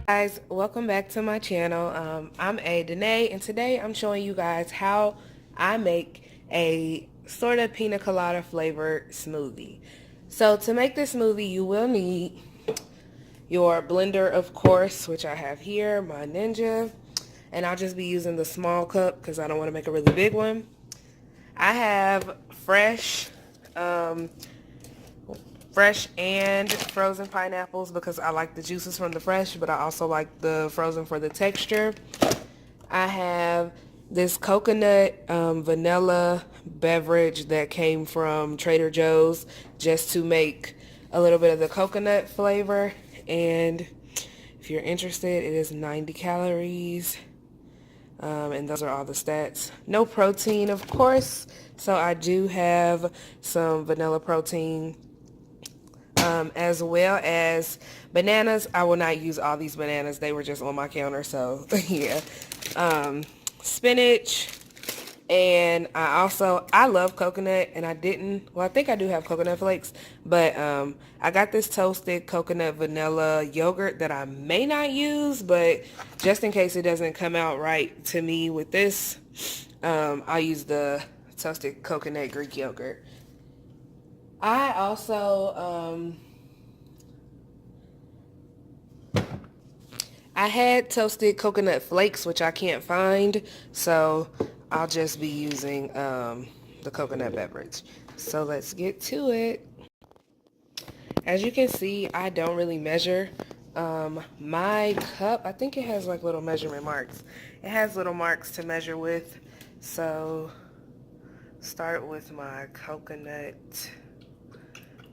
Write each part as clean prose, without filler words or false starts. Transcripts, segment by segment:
Guys, welcome back to my channel. I'm Danae, and today I'm showing you guys how I make a sort of pina colada flavored smoothie. So to make this smoothie, you will need your blender, of course, which I have here, my Ninja, and I'll just be using the small cup because I don't want to make a really big one. I have fresh and frozen pineapples because I like the juices from the fresh, but I also like the frozen for the texture. I have this coconut vanilla beverage that came from Trader Joe's just to make a little bit of the coconut flavor. And if you're interested, it is 90 calories. And those are all the stats. No protein, of course. So I do have some vanilla protein as well as bananas. I will not use all these bananas. They were just on my counter, so yeah. Spinach, and I love coconut, and I think I do have coconut flakes, but I got this toasted coconut vanilla yogurt that I may not use, but just in case it doesn't come out right to me with this, I'll use the toasted coconut Greek yogurt. I also, I had toasted coconut flakes, which I can't find, so I'll just be using the coconut beverage. So let's get to it. As you can see, I don't really measure. My cup, I think it has like little measurement marks. It has little marks to measure with. So start with my coconut.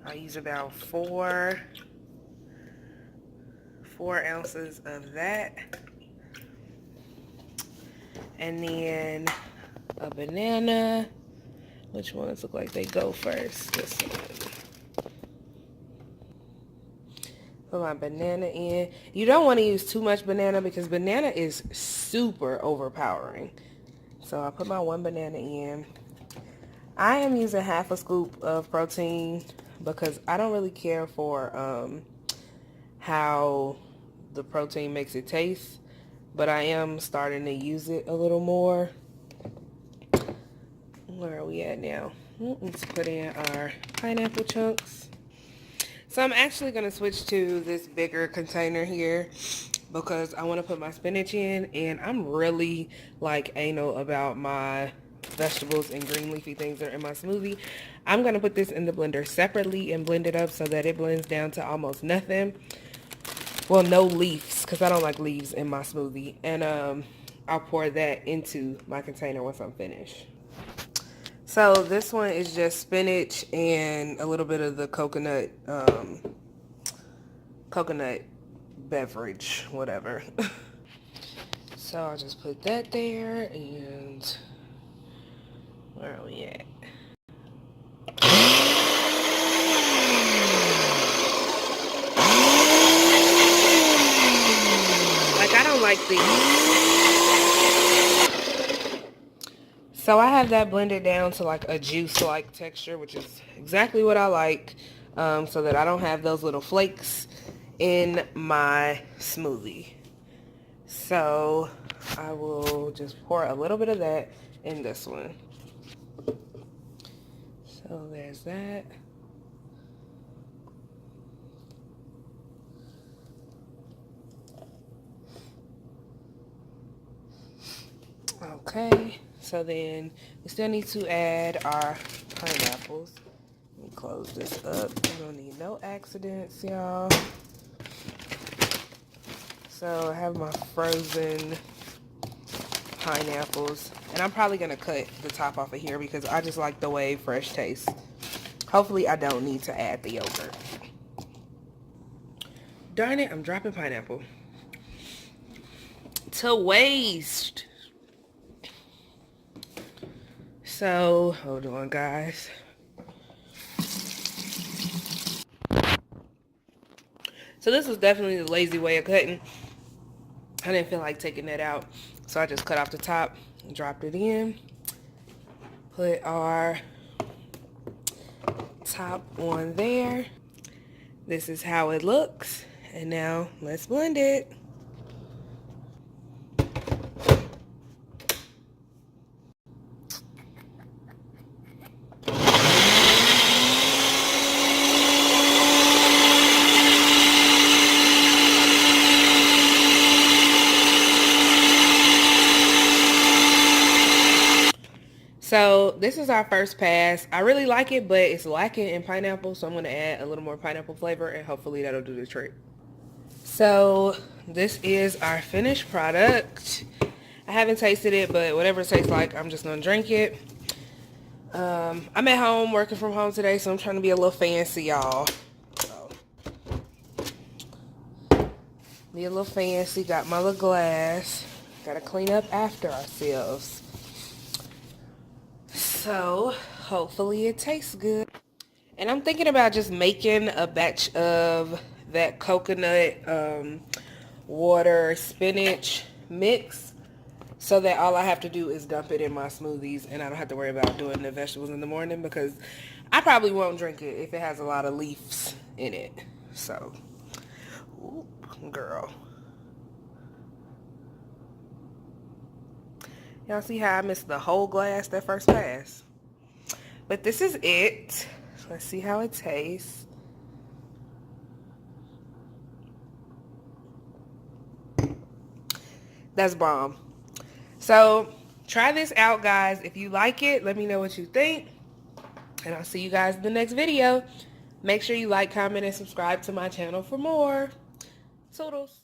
I use about four ounces of that. And then a banana. Which ones look like they go first? This one. Put my banana in. You don't want to use too much banana because banana is super overpowering. So I put my one banana in. I am using half a scoop of protein because I don't really care for how the protein makes it taste, but I am starting to use it a little more. Where are we at now? Let's put in our pineapple chunks. So I'm actually going to switch to this bigger container here because I want to put my spinach in, and I'm really like anal about my vegetables and green leafy things that are in my smoothie. I'm going to put this in the blender separately and blend it up so that it blends down to almost nothing. Well, no leaves because I don't like leaves in my smoothie. And I'll pour that into my container once I'm finished. So this one is just spinach and a little bit of the coconut beverage, whatever. So I'll just put that there, and where are we at? Like, I don't like these. So I have that blended down to like a juice-like texture, which is exactly what I like, so that I don't have those little flakes in my smoothie. So I will just pour a little bit of that in this one. So there's that. Okay, so then we still need to add our pineapples. Let me close this up. We don't need no accidents, y'all. So I have my frozen pineapples, and I'm probably gonna cut the top off of here because I just like the way fresh tastes. Hopefully I don't need to add the yogurt. Darn it, I'm dropping pineapple. To waste. So, hold on, guys. So this was definitely the lazy way of cutting. I didn't feel like taking that out, so I just cut off the top and dropped it in. Put our top on there. This is how it looks. And now let's blend it. So this is our first pass. I really like it, but it's lacking in pineapple, so I'm going to add a little more pineapple flavor, and hopefully that'll do the trick. So this is our finished product. I haven't tasted it, but whatever it tastes like, I'm just going to drink it. I'm at home, working from home today, so I'm trying to be a little fancy, y'all. So, be a little fancy. Got my little glass. Got to clean up after ourselves. So, hopefully it tastes good. And I'm thinking about just making a batch of that coconut water spinach mix, so that all I have to do is dump it in my smoothies and I don't have to worry about doing the vegetables in the morning, because I probably won't drink it if it has a lot of leaves in it. So, ooh, girl. Y'all see how I missed the whole glass that first pass? But this is it. Let's see how it tastes. That's bomb. So try this out, guys. If you like it, let me know what you think. And I'll see you guys in the next video. Make sure you like, comment, and subscribe to my channel for more. Toodles.